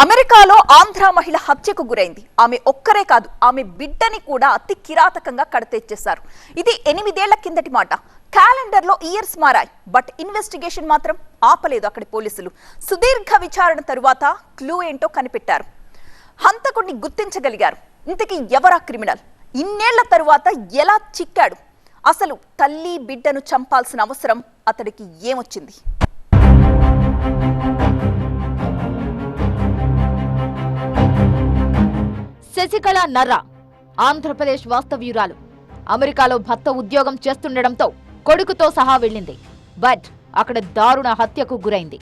అమెరికాలో ఆంధ్ర మహిళ హత్యకు గురైంది. ఆమె ఒక్కరే కాదు, ఆమె బిడ్డని కూడా అతి కిరాతకంగా కడతెచ్చేశారు. ఇది 8 ఏళ్ల కిందటి మాట. క్యాలెండర్లో ఇయర్స్ మారాయి, బట్ ఇన్వెస్టిగేషన్ మాత్రం ఆపలేదు అక్కడి పోలీసులు. సుదీర్ఘ విచారణ తరువాత క్లూ ఏంటో కనిపెట్టారు. హంతకుడిని గుర్తించగలిగారు. ఇంతకీ ఎవరా క్రిమినల్? ఇన్నేళ్ల తరువాత ఎలా చిక్కాడు? అసలు తల్లి బిడ్డను చంపాల్సిన అవసరం అతడికి ఏమొచ్చింది? శశికళ నర్రా ఆంధ్రప్రదేశ్ వాస్తవ్యురాలు. అమెరికాలో భర్త ఉద్యోగం చేస్తుండటంతో కొడుకుతో సహా వెళ్ళింది. బట్ అక్కడ దారుణ హత్యకు గురైంది.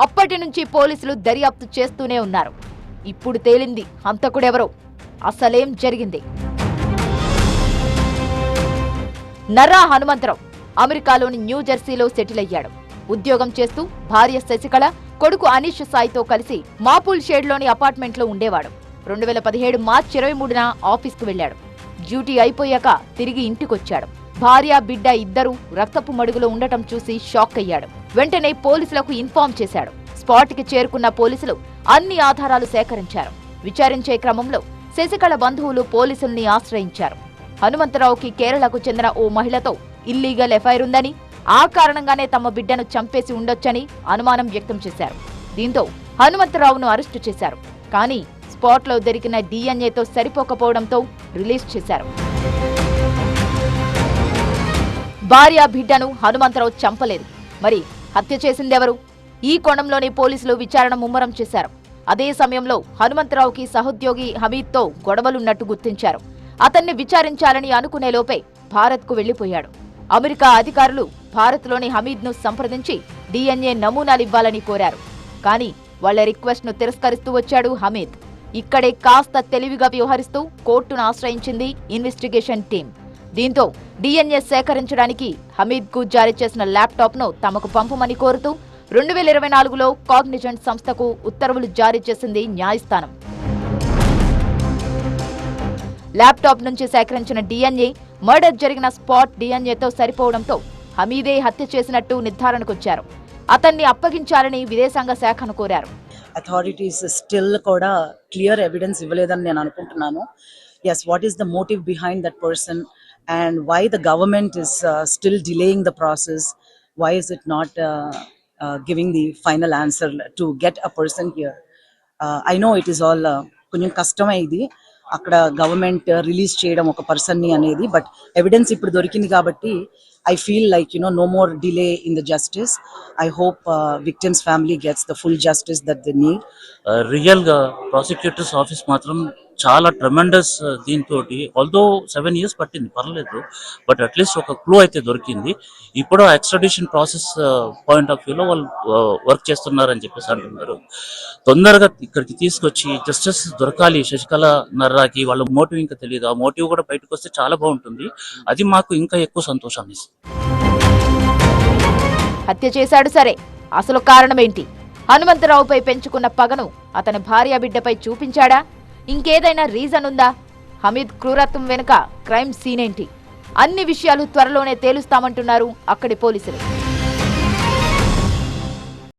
అప్పటి నుంచి పోలీసులు దర్యాప్తు చేస్తూనే ఉన్నారు. ఇప్పుడు తేలింది హంతకుడెవరో, అసలేం జరిగింది. నర్రా హనుమంతరావు అమెరికాలోని న్యూజెర్సీలో సెటిల్ అయ్యాడు. ఉద్యోగం చేస్తూ భార్య శశికళ, కొడుకు అనీష్ సాయితో కలిసి మాపుల్ షేడ్లోని అపార్ట్మెంట్లో ఉండేవాడు. 2017 మార్చి 23న ఆఫీస్కు వెళ్లాడు. డ్యూటీ అయిపోయాక తిరిగి ఇంటికొచ్చాడు. భార్య బిడ్డ ఇద్దరూ రక్తపు మడుగులో ఉండటం చూసి షాక్ అయ్యాడు. వెంటనే పోలీసులకు ఇన్ఫార్మ్ చేశాడు. స్పాట్కి చేరుకున్న పోలీసులు అన్ని ఆధారాలు సేకరించారు. విచారించే క్రమంలో శశికళ బంధువులు పోలీసుల్ని ఆశ్రయించారు. హనుమంతరావుకి కేరళకు చెందిన ఓ మహిళతో ఇల్లీగల్ ఎఫ్ఐఆర్ ఉందని, ఆ కారణంగానే తమ బిడ్డను చంపేసి ఉండొచ్చని అనుమానం వ్యక్తం చేశారు. దీంతో హనుమంతరావును అరెస్టు చేశారు. కానీ స్పాట్లో దొరికిన డిఎన్ఏతో సరిపోకపోవడంతో రిలీజ్ చేశారు. భార్య బిడ్డను హనుమంతరావు చంపలేదు. మరి హత్య చేసిందెవరు? ఈ కోణంలోనే పోలీసులు విచారణ ముమ్మరం చేశారు. అదే సమయంలో హనుమంతరావుకి సహోద్యోగి హమీద్తో గొడవలున్నట్టు గుర్తించారు. అతన్ని విచారించాలని అనుకునే లోపే భారత్కు వెళ్లిపోయాడు. అమెరికా అధికారులు భారత్లోని హమీద్ను సంప్రదించి డిఎన్ఏ నమూనాలివ్వాలని కోరారు. కానీ వాళ్ల రిక్వెస్ట్ను తిరస్కరిస్తూ వచ్చాడు హమీద్. ఇక్కడే కాస్త తెలివిగా వ్యవహరిస్తూ కోర్టును ఆశ్రయించింది ఇన్వెస్టిగేషన్ టీం. దీంతో డిఎన్ఏ సేకరించడానికి హమీద్కు జారీ చేసిన ల్యాప్టాప్ను తమకు పంపమని కోరుతూ 2024లో కాగ్నిజెంట్ సంస్థకు ఉత్తర్వులు జారీ చేసింది న్యాయస్థానం. ల్యాప్టాప్ నుంచి సేకరించిన డిఎన్ఏ మర్డర్ జరిగిన స్పాట్ డిఎన్ఏతో సరిపోవడంతో హమీదే హత్య చేసినట్టు నిర్ధారణకొచ్చారు. అతన్ని అప్పగించాలని విదేశాంగ శాఖను కోరారు. అథారిటీస్ స్టిల్ కూడా క్లియర్ ఎవిడెన్స్ ఇవ్వలేదని నేను అనుకుంటున్నాను. Yes, what is the motive behind that person and why the government is still delaying the process? Why is it not giving the final answer to get a person here? I know it is all కొంచెం కష్టమే ఇది, అక్కడ government release చేయడం ఒక పర్సన్ని అనేది. But evidence ఇప్పుడు దొరికింది కాబట్టి I feel like, no more delay in the justice. I hope victim's family gets the full justice that they need. Real prosecutor's office matram చాలా ట్రెమెండస్ దీంతో, ఆల్దో 7 years పట్టింది, పర్లేదు, బట్ అట్లీస్ట్ ఒక clue అయితే దొరికింది. ఇప్పుడు ఎక్స్ట్రాడిషన్ ప్రాసెస్ పాయింట్ ఆఫ్ వ్యూలో వాళ్ళు వర్క్ చేస్తున్నారని చెప్పేసి అంటున్నారు. తొందరగా ఇక్కడికి తీసుకొచ్చి జస్టిస్ దొరకాలి శశికళ నర్రాకి. వాళ్ళ మోటివ్ ఇంకా తెలియదు. ఆ మోటివ్ కూడా బయటకు వస్తే చాలా బాగుంటుంది. అది మాకు ఇంకా ఎక్కువ సంతోషాన్ని ఇస్తుంది. హత్య చేశాడు సరే, అసలు కారణమేంటి? హనుమంతరావుపై పెంచుకున్న పగను అతని భార్య బిడ్డపై చూపించాడా? ఇంకేదైనా రీజన్ ఉందా? హమీద్ క్రూరత్వం వెనుక క్రైమ్ సీన్ ఏంటి? అన్ని విషయాలు త్వరలోనే తేలుస్తామంటున్నారు అక్కడి పోలీసులు.